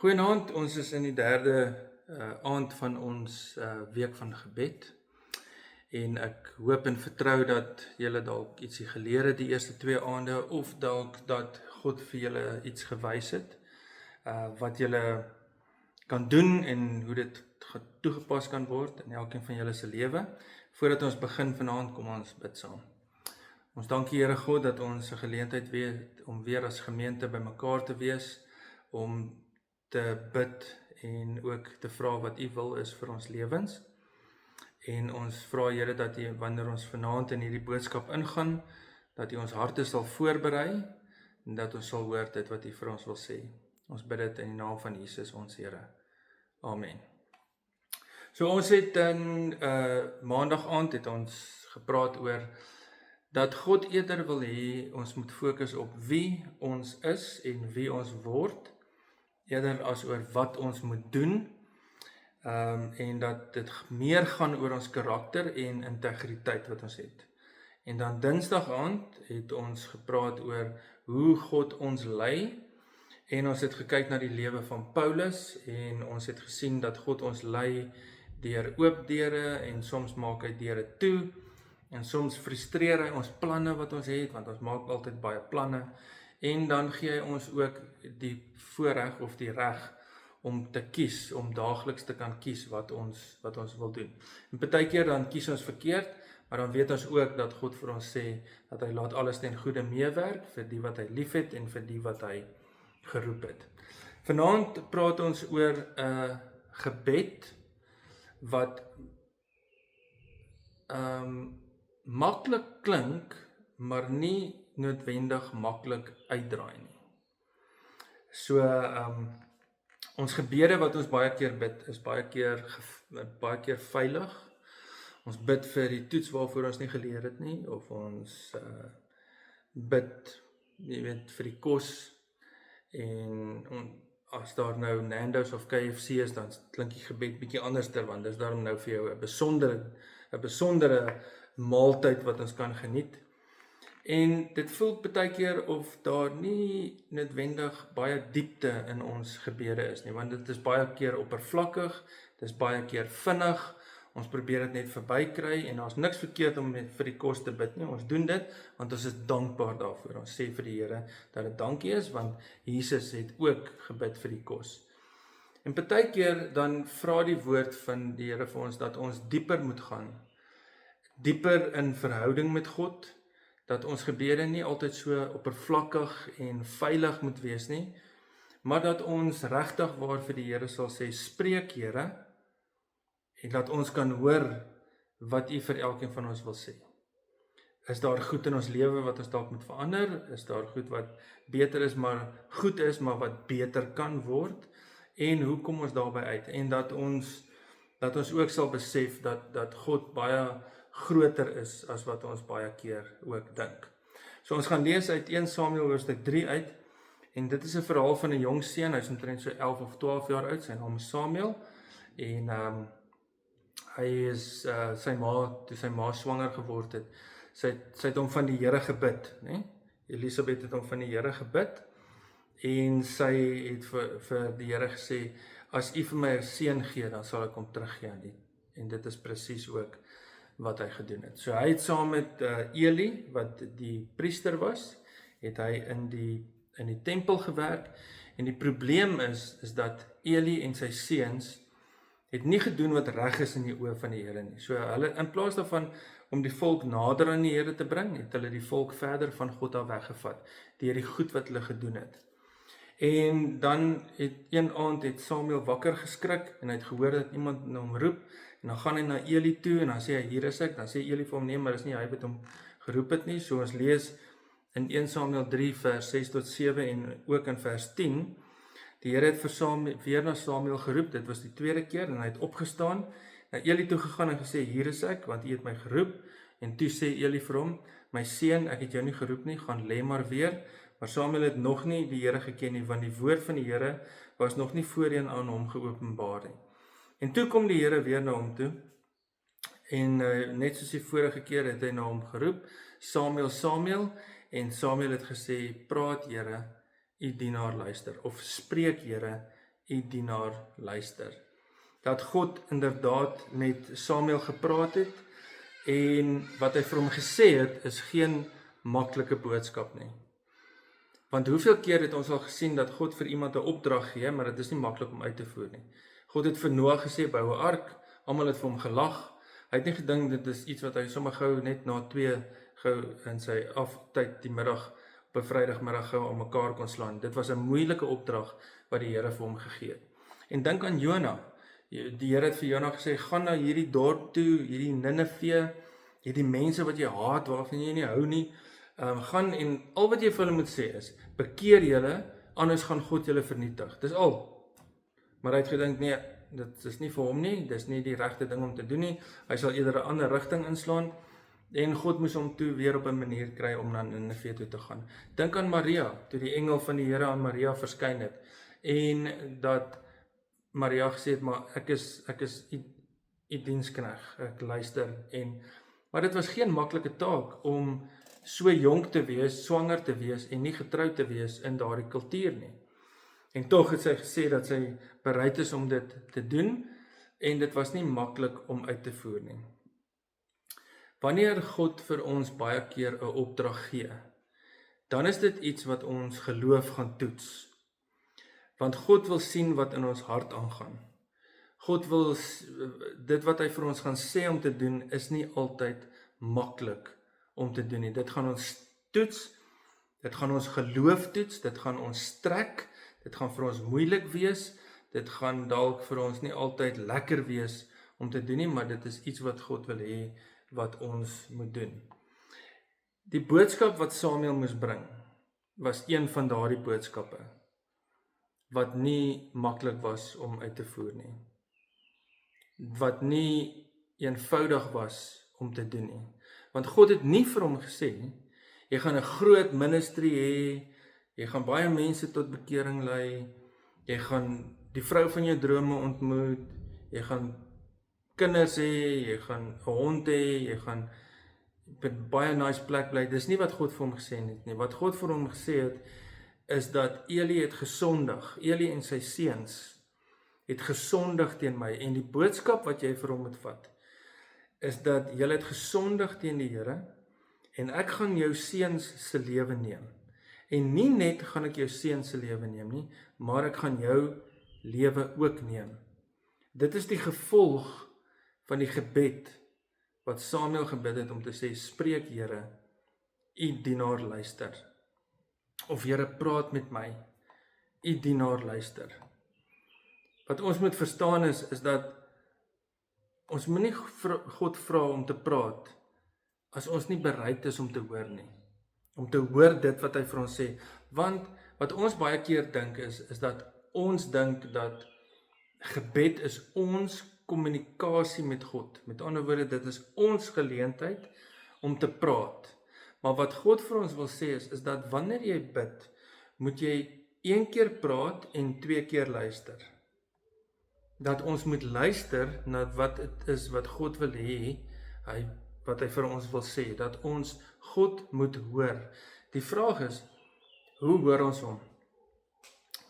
Goeienaand, ons is in die derde aand van ons week van gebed. En ek hoop en vertrou dat julle dalk ietsie geleer het die eerste 2 aande of dalk dat God vir julle iets gewys het wat julle kan doen en hoe dit toegepas kan word in elkeen van julle se lewe. Voordat ons begin vanaand, kom ons bid saam. Ons dank die Here God dat ons 'n geleentheid het om weer as gemeente bymekaar te wees, om te bid en ook te vra wat U wil is vir ons lewens. En ons vra Here dat U, wanneer ons vanaand in hierdie boodskap ingaan, dat U ons harte sal voorberei en dat ons sal hoor dit wat U vir ons wil sê. Ons bid dit in die naam van Jesus ons Here. Amen. So ons het in maandag aand het ons gepraat oor dat God eerder wil hê ons moet fokus op wie ons is en wie ons word, eerder as oor wat ons moet doen, en dat dit meer gaan oor ons karakter en integriteit wat ons het. En dan Dinsdag aand het ons gepraat oor hoe God ons lei, en ons het gekyk na die lewe van Paulus, en ons het gesien dat God ons lei deur oop deure, en soms maak hy deure toe, en soms frustreer hy ons planne wat ons het, want ons maak altyd baie planne, en dan gee hy ons ook die voorreg of die reg om te kies, om daagliks te kan kies wat ons wil doen. En partykeer dan kies ons verkeerd, maar dan weet ons ook dat God vir ons sê, dat hy laat alles ten goeie meewerk, vir die wat hy lief het, en vir die wat hy geroep het. Vanaand praat ons oor 'n gebed, wat maklik klink, maar nie noodwendig maklik uitdraai nie. So, ons gebede wat ons baie keer bid, is baie keer veilig. Ons bid vir die toets waarvoor ons nie geleer het nie, of ons bid, vir die kos, en as daar nou Nando's of KFC is, dan klink die gebed bietjie anders, want dis daarom nou vir jou 'n besondere maaltyd wat ons kan geniet. En dit voel baie keer of daar nie noodwendig baie diepte in ons gebede is nie, want dit is baie keer oppervlakkig, dit is baie keer vinnig, ons probeer dit net verbykry, en daar's niks verkeerd om vir die kos te bid nie, ons doen dit, want ons is dankbaar daarvoor, ons sê vir die Here dat dit dankie is, want Jesus het ook gebid vir die kos. En baie keer dan vra die woord van die Here vir ons, dat ons dieper moet gaan, dieper in verhouding met God, dat ons gebede nie altyd so oppervlakkig en veilig moet wees nie, maar dat ons regtig waar vir die Here sal sê, spreek Here, en dat ons kan hoor wat U vir elkeen van ons wil sê. Is daar goed in ons lewe wat ons dalk moet verander? Is daar goed wat beter is, maar goed is, maar wat beter kan word? En hoe kom ons daarby uit? En dat ons ook sal besef dat God baie groter is as wat ons baie keer ook dink. So ons gaan lees uit 1 Samuel hoofstuk 3 uit, en dit is 'n verhaal van 'n jong seun, hy's omtrent so 11 of 12 jaar oud, sy naam is Samuel, en hy is, toe sy ma swanger geword het, sy het hom van die Here gebid, né? Elisabeth het hom van die Here gebid, en sy het vir die Here gesê, as U vir my 'n seun gee, dan sal ek hom teruggee aan U. En dit is presies ook wat hy gedoen het. So hy het saam met Eli, wat die priester was, het hy in die tempel gewerk, en die probleem is dat Eli en sy seuns het nie gedoen wat reg is in die oë van die Here nie. So hulle, in plaas daarvan om die volk nader aan die Here te bring, het hulle die volk verder van God af weggevat, deur die goed wat hulle gedoen het. En dan een aand het Samuel wakker geskrik, en hy het gehoor dat iemand na hom roep, en dan gaan hy na Eli toe, en dan sê hy, hier is ek, dan sê Eli vir hom, nee, maar dis nie hy wat hom geroep het nie. So ons lees in 1 Samuel 3 vers 6 tot 7, en ook in vers 10, die Here het weer na Samuel geroep, dit was die tweede keer, en hy het opgestaan, na Eli toe gegaan en gesê, hier is ek, want U het my geroep, en toe sê Eli vir hom, my seun, ek het jou nie geroep nie, gaan lê maar weer. Maar Samuel het nog nie die Here geken nie, want die woord van die Here was nog nie voorheen aan hom geopenbaar nie. En toe kom die Here weer na hom toe, en net soos die vorige keer het hy na hom geroep, Samuel, Samuel, en Samuel het gesê, praat Here, U dienaar luister, of spreek Here, u dienaar luister. Dat God inderdaad met Samuel gepraat het, en wat hy vir hom gesê het, is geen maklike boodskap nie. Want hoeveel keer het ons al gesien dat God vir iemand 'n opdrag gee, maar dit is nie maklik om uit te voer nie. God het vir Noag gesê, bou 'n ark, almal het vir hom gelag. Hy het nie gedink dit is iets wat hy sommer gou net na 2 gou in sy aftyd die middag op 'n Vrydagmiddag gou aan mekaar kon slaan. Dit was 'n moeilike opdrag wat die Here vir hom gegee het. En dink aan Jona. Die Here het vir Jona gesê, gaan na hierdie dorp toe, hierdie Ninive, hierdie mense wat jy haat, waarvan jy nie hou nie, gaan en al wat jy vir hulle moet sê is, bekeer julle, anders gaan God julle vernietig. Dis al. Maar hy het gedink, nee, dit is nie vir hom nie, dis nie die regte ding om te doen nie, hy sal eerder 'n ander rigting inslaan, en God moes hom toe weer op 'n manier kry om na Ninive toe te gaan. Dink aan Maria, toe die engel van die Here aan Maria verskyn het, en dat Maria gesê het, maar ek is u dienskneg, ek luister, maar dit was geen maklike taak om so jonk te wees, swanger te wees en nie getroud te wees in daardie kultuur nie. En tog het sy gesê dat sy bereid is om dit te doen, en dit was nie maklik om uit te voer nie. Wanneer God vir ons baie keer 'n opdrag gee, dan is dit iets wat ons geloof gaan toets. Want God wil sien wat in ons hart aangaan. God wil, dit wat hy vir ons gaan sê om te doen, is nie altyd maklik om te doen nie. Dit gaan ons toets, dit gaan ons geloof toets, dit gaan ons strek, dit gaan vir ons moeilik wees, dit gaan dalk vir ons nie altyd lekker wees om te doen nie, maar dit is iets wat God wil hê wat ons moet doen. Die boodskap wat Samuel moes bring, was een van daardie boodskappe, wat nie maklik was om uit te voer nie. Wat nie eenvoudig was om te doen nie. Want God het nie vir hom gesê, jy gaan 'n groot ministry hê, jy gaan baie mense tot bekering lei, jy gaan die vrou van jou drome ontmoet, jy gaan kinders hê, jy gaan 'n hond hê, jy gaan op 'n baie nice plek bly. Dis nie wat God vir hom gesê het nie. Wat God vir hom gesê het, is dat Eli het gesondig, Eli en sy seuns het gesondig teen my, en die boodskap wat jy vir hom moet vat, is dat julle het gesondig teen die Here, en ek gaan jou seuns se lewe neem. En nie net gaan ek jou seuns se lewe neem nie, maar ek gaan jou lewe ook neem. Dit is die gevolg van die gebed wat Samuel gebid het om te sê, spreek Here, u dienaar luister. Of Here, praat met my, u dienaar luister. Wat ons moet verstaan is dat ons moet nie God vra om te praat, as ons nie bereid is om te hoor nie. Om te hoor dit wat hy vir ons sê. Want wat ons baie keer dink is dat ons dink dat gebed is ons kommunikasie met God. Met ander woorde, dit is ons geleentheid om te praat. Maar wat God vir ons wil sê is dat wanneer jy bid, moet jy 1 keer praat en 2 keer luister. Dat ons moet luister na wat het is wat God wil hê, wat hy vir ons wil sê, dat ons God moet hoor. Die vraag is, hoe hoor ons hom?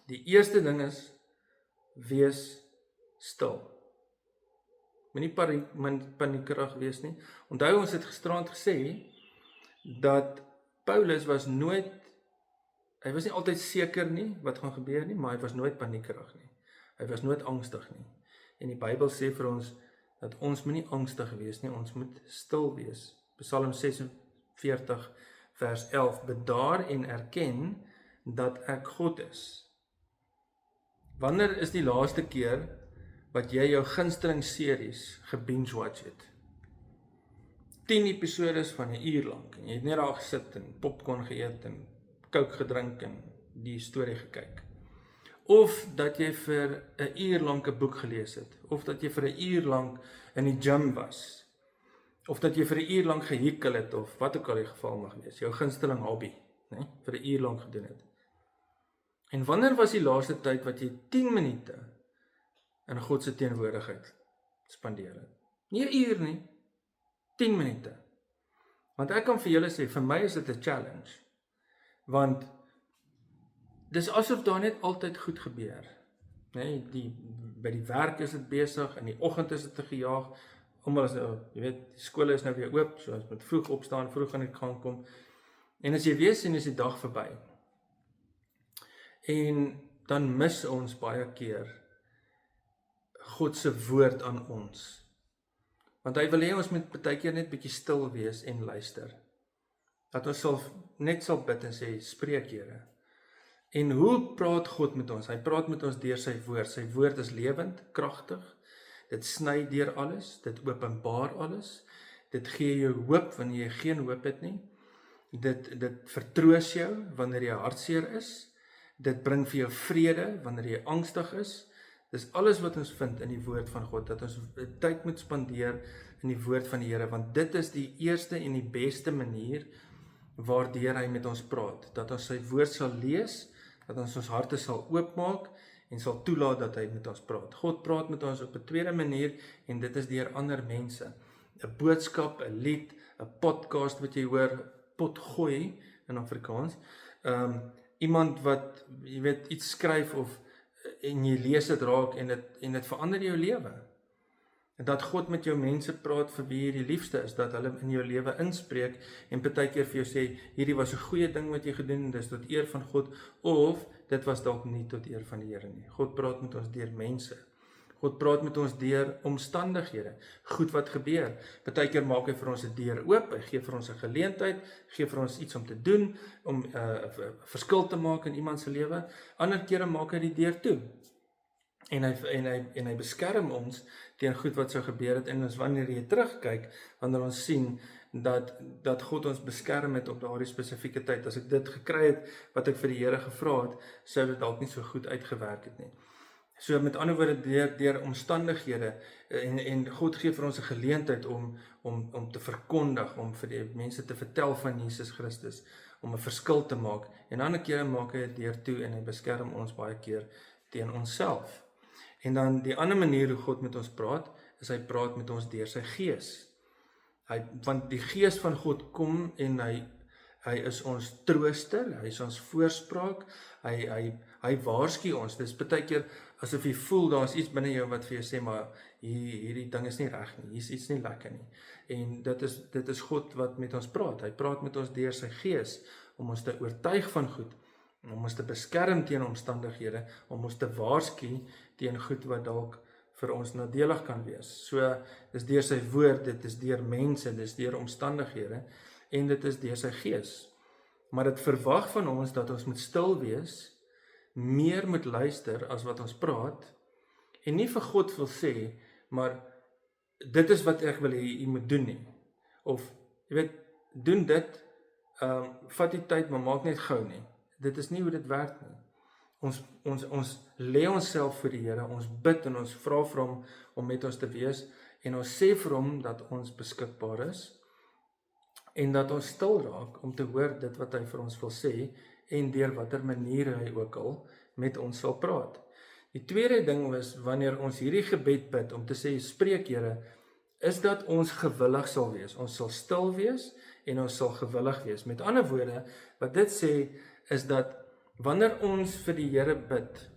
Die eerste ding is, wees stil. Moenie paniekerig wees nie. Onthou, ons het gisterand gesê, dat Paulus was nooit, hy was nie altyd seker nie, wat gaan gebeur nie, maar hy was nooit paniekerig nie. Hy was nooit angstig nie. En die Bybel sê vir ons, dat ons moet nie angstig wees nie, ons moet stil wees. Psalm 46 vers 11, bedaar en erken, dat ek God is. Wanneer is die laaste keer, wat jy jou gunsteling series gebinge-watch het? 10 episodes van 1 uur lank, en jy het net daar gesit, en popcorn geëet, en coke gedrink, en die storie gekyk. Of dat jy vir 1 uur lank 'n boek gelees het, of dat jy vir 1 uur lank in die gym was, of dat jy vir 1 uur lank gehikel het, of wat ook al die geval mag wees, jou gunsteling hobby, nee, vir 1 uur lank gedoen het. En wanneer was die laaste tyd wat jy 10 minute in God se teenwoordigheid spandeer het? Nie 1 uur nie, 10 minute. Want ek kan vir julle sê, vir my is dit 'n challenge, want dis asof daar net altyd goed gebeur. Nee, by die werk is dit besig, in die oggend is dit te gejaag, omdat as nou, jy weet, die skole is nou weer oop, so as moet vroeg opstaan, vroeg aan die gang kom, en as jy weer sien, is die dag verby. En dan mis ons baie keer God se woord aan ons. Want hy wil hê ons moet baie keer net bietjie stil wees en luister. Dat ons net sal bid en sê, spreek Here. En hoe praat God met ons? Hy praat met ons deur sy woord. Sy woord is lewend, kragtig. Dit sny deur alles, dit openbaar alles. Dit gee jou hoop wanneer jy geen hoop het nie. Dit vertroos jou wanneer jy hartseer is. Dit bring vir jou vrede wanneer jy angstig is. Dis alles wat ons vind in die woord van God, dat ons tyd moet spandeer in die woord van die Here, want dit is die eerste en die beste manier waardeur hy met ons praat, dat ons sy woord sal lees, dat ons harte sal oopmaak en sal toelaat dat hy met ons praat. God praat met ons op 'n tweede manier en dit is deur ander mense. 'n Boodskap, 'n lied, 'n podcast wat jy hoor, potgooi in Afrikaans. Iemand wat, jy weet, iets skryf en jy lees dit raak en dit verander jou lewe. En dat God met jou mense praat vir wie jy die liefste is, dat hulle in jou lewe inspreek en partykeer vir jou sê, hierdie was 'n goeie ding wat jy gedoen het, dis tot eer van God, of dit was dalk nie tot eer van die Here nie. God praat met ons deur mense. God praat met ons deur omstandighede, goed wat gebeur. Partykeer maak hy vir ons 'n deur oop, hy gee vir ons 'n geleentheid, gee vir ons iets om te doen, om 'n verskil te maak in iemand se lewe. Ander kere maak hy die deur toe. En hy beskerm ons teen goed wat sou gebeur het, en ons wanneer jy terugkyk, wanneer ons sien dat God ons beskerm het op daardie spesifieke tyd. As ek dit gekry het wat ek vir die Here gevra het, sou dit dalk nie so goed uitgewerk het nie. So met ander woorde, deur omstandighede, en God gee vir ons 'n geleentheid om te verkondig, om vir die mense te vertel van Jesus Christus, om 'n verskil te maak, en ander kere maak hy dit deur toe, en hy beskerm ons baie keer teen onsself. En dan die ander manier hoe God met ons praat, is hy praat met ons deur sy gees. Want die gees van God kom en hy is ons trooster, hy is ons voorspraak, hy waarsku ons. Dis baie keer asof jy voel daar's iets binne jou wat vir jou sê, maar hierdie ding is nie reg nie, hier's iets nie lekker nie. En dit is God wat met ons praat. Hy praat met ons deur sy gees om ons te oortuig van goed, om ons te beskerm teen omstandighede, om ons te waarsku teen goed wat dalk vir ons nadelig kan wees. So, dis deur sy woord, dit is deur mense, dit is deur omstandighede, en dit is deur sy gees. Maar dit verwag van ons dat ons moet stil wees, meer moet luister as wat ons praat, en nie vir God wil sê, maar dit is wat ek wil hê jy moet doen nie. Of, jy weet, doen dit, vat die tyd, maar maak net gou nie. Dit is nie hoe dit werk nie. Ons lê onsself voor die Here, ons bid en ons vra vir hom om met ons te wees, en ons sê vir hom dat ons beskikbaar is, en dat ons stil raak om te hoor dit wat hy vir ons wil sê, en deur watter maniere hy ook al met ons sal praat. Die tweede ding was, wanneer ons hierdie gebed bid, om te sê, spreek Here, is dat ons gewillig sal wees. Ons sal stil wees, en ons sal gewillig wees. Met ander woorde, wat dit sê, is dat wanneer ons vir die Here bid,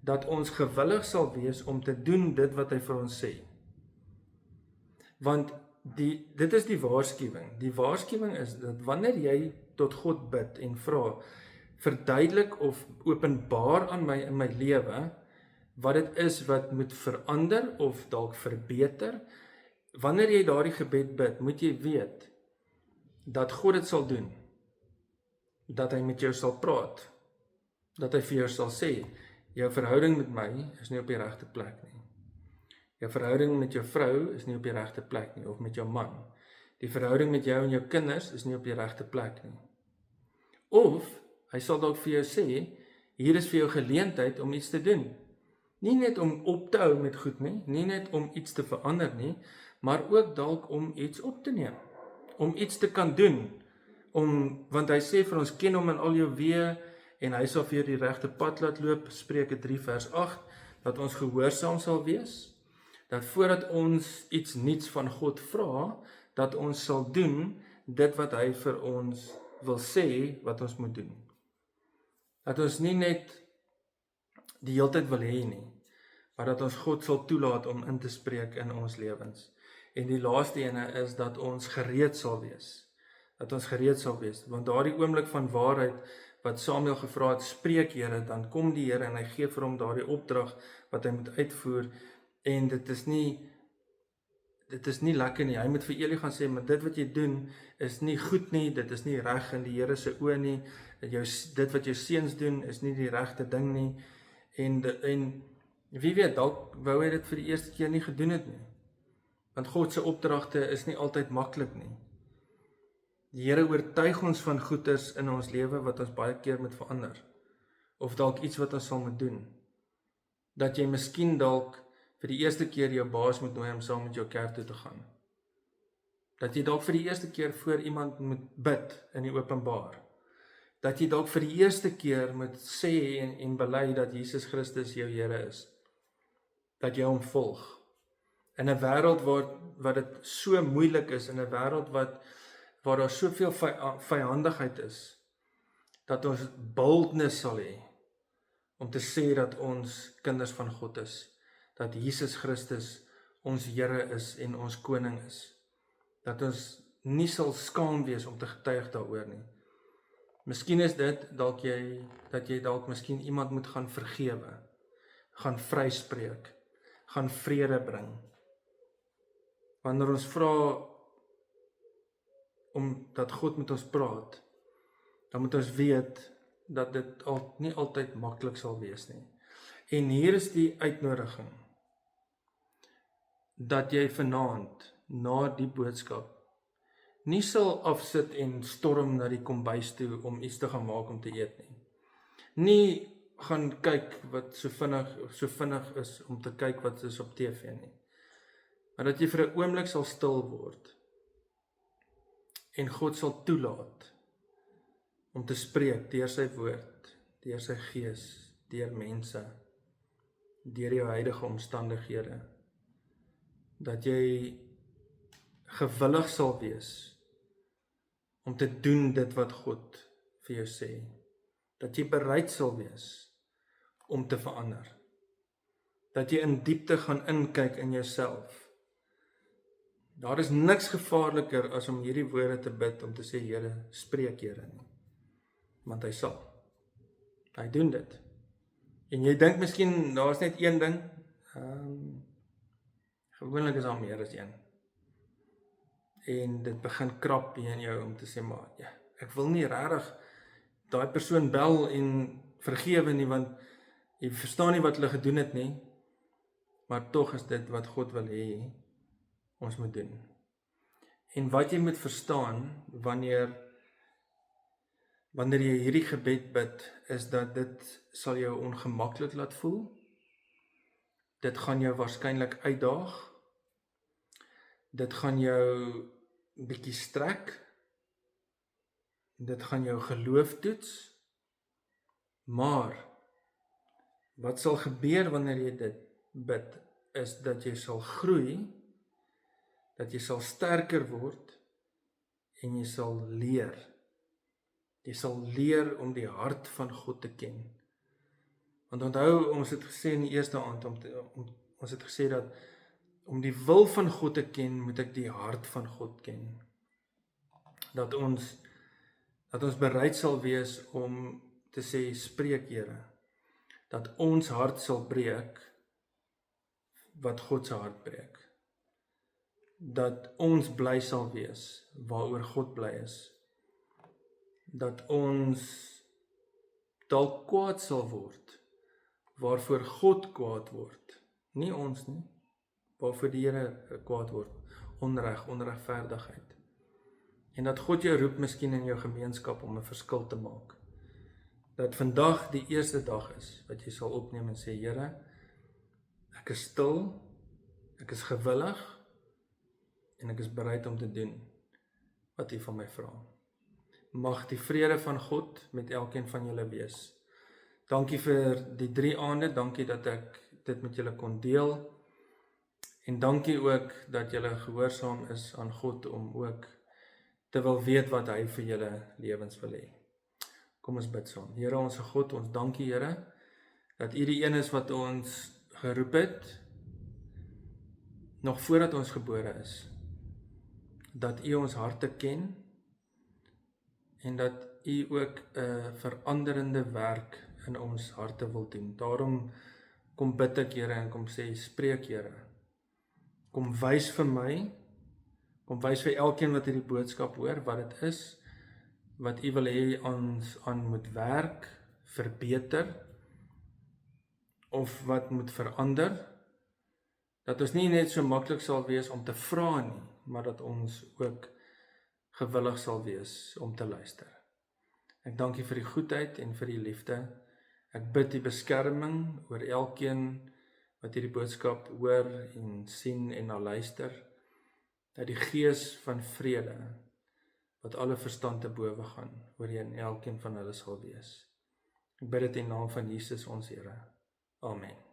dat ons gewillig sal wees om te doen dit wat hy vir ons sê. Want dit is die waarskuwing. Die waarskuwing is dat wanneer jy tot God bid en vra, verduidelik of openbaar aan my in my lewe, wat dit is wat moet verander of dalk verbeter, wanneer jy daardie gebed bid, moet jy weet, dat God dit sal doen, dat hy met jou sal praat, dat hy vir jou sal sê, jou verhouding met my is nie op die regte plek nie. Jou verhouding met jou vrou is nie op die regte plek nie, of met jou man. Die verhouding met jou en jou kinders is nie op die regte plek nie. Of, hy sal dalk vir jou sê, hier is vir jou geleentheid om iets te doen. Nie net om op te hou met goed nie, nie net om iets te verander nie, maar ook dalk om iets op te neem, om iets te kan doen, want hy sê vir ons, ken hom in al jou weë, en hy sal vir jou die regte pad laat loop, Spreuke 3 vers 8, dat ons gehoorsaam sal wees, dat voordat ons iets niets van God vra, dat ons sal doen, dit wat hy vir ons wil sê, wat ons moet doen. Dat ons nie net die hele tyd wil hê nie, maar dat ons God sal toelaat om in te spreek in ons lewens. En die laaste ene is dat ons gereed sal wees. Dat ons gereed sal wees, want daardie oomblik van waarheid wat Samuel gevra het, spreek Here, dan kom die Here en hy gee vir hom daardie opdrag wat hy moet uitvoer, en dit is nie lekker nie. Hy moet vir Eli gaan sê, maar dit wat jy doen is nie goed nie, dit is nie reg in die Here se oë nie, dit wat jou seuns doen is nie die regte ding nie, en wie weet, dalk wou hy dit vir die eerste keer nie gedoen het nie, want God se opdragte is nie altyd maklik nie. Die Here oortuig ons van goeders in ons lewe wat ons baie keer moet verander, of dalk iets wat ons sal moet doen, dat jy miskien dalk vir die eerste keer jou baas moet nooi om saam met jou kerk toe te gaan, dat jy dalk vir die eerste keer voor iemand moet bid in die openbaar, dat jy dalk vir die eerste keer moet sê en bely dat Jesus Christus jou Here is, dat jy hom volg, in 'n wêreld waar dit so moeilik is, in 'n wêreld waar daar soveel vyandigheid is, dat ons boldness sal hê, om te sê dat ons kinders van God is, dat Jesus Christus ons Here is en ons koning is, dat ons nie sal skaam wees om te getuig daaroor nie. Miskien is dit dat jy dalk miskien iemand moet gaan vergewe, gaan vryspreek, gaan vrede bring. Wanneer ons vra dat God met ons praat, dan moet ons weet dat dit nie altyd maklik sal wees nie. En hier is die uitnodiging, dat jy vanaand, na die boodskap, nie sal afsit en storm na die kombuis toe om iets te gaan maak om te eet nie. Nie gaan kyk wat so vinnig is om te kyk wat is op TV nie. Maar dat jy vir 'n oomblik sal stil word en God sal toelaat om te spreek deur sy woord, deur sy gees, deur mense, deur jou huidige omstandighede. Dat jy gewillig sal wees om te doen dit wat God vir jou sê. Dat jy bereid sal wees om te verander. Dat jy in diepte gaan inkyk in jouself. Daar is niks gevaarliker as om hierdie woorde te bid om te sê, Here, spreek Here nie. Want hy sal. Hy doen dit. En jy dink miskien, daar is net een ding. Gewoonlik is daar meer as een. En dit begin krap in jou om te sê, maar ja, ek wil nie regtig daai persoon bel en vergewe nie, want jy verstaan nie wat hulle gedoen het nie, maar tog is dit wat God wil hê ons moet doen. En wat jy moet verstaan wanneer jy hierdie gebed bid, is dat dit sal jou ongemaklik laat voel. Dit gaan jou waarskynlik uitdaag. Dit gaan jou bietjie strek. Dit gaan jou geloof toets. Maar wat sal gebeur wanneer jy dit bid, is dat jy sal groei, dat jy sal sterker word en jy sal leer. Jy sal leer om die hart van God te ken. Want onthou, ons het gesê in die eerste aand, ons het gesê dat om die wil van God te ken, moet ek die hart van God ken. Dat ons bereid sal wees om te sê, spreek Here. Dat ons hart sal breek, wat God se hart breek. Dat ons bly sal wees, waaroor God bly is. Dat ons dalk kwaad sal word, waarvoor God kwaad word. Nie ons nie, waarvoor die Here kwaad word. Onregverdigheid. En dat God jou roep miskien in jou gemeenskap om 'n verskil te maak. Dat vandag die eerste dag is, wat jy sal opneem en sê, Here, ek is stil, ek is gewillig, en ek is bereid om te doen wat U van my vra. Mag die vrede van God met elkeen van julle wees. Dankie vir die 3 aande, dankie dat ek dit met julle kon deel, en dankie ook dat julle gehoorsaam is aan God om ook te wil weet wat hy vir julle lewens wil hê. Kom ons bid saam. Here, ons God, ons dankie Here, dat U die een is wat ons geroep het, nog voordat ons gebore is, dat U ons harte ken, en dat U ook 'n veranderende werk in ons harte wil doen. Daarom kom bid ek, Here, en kom sê, spreek, Here. Kom wys vir my, kom wys vir elkeen wat hierdie boodskap hoor, wat dit is, wat U wil hê ons aan moet werk, verbeter, of wat moet verander, dat ons nie net so maklik sal wees om te vra nie, maar dat ons ook gewillig sal wees om te luister. Ek dank U vir die goedheid en vir die liefde. Ek bid die beskerming oor elkeen wat hierdie boodskap hoor en sien en na luister, dat die gees van vrede, wat alle verstand te bowe gaan, oorheen elkeen van hulle sal wees. Ek bid dit in naam van Jesus ons Here. Amen.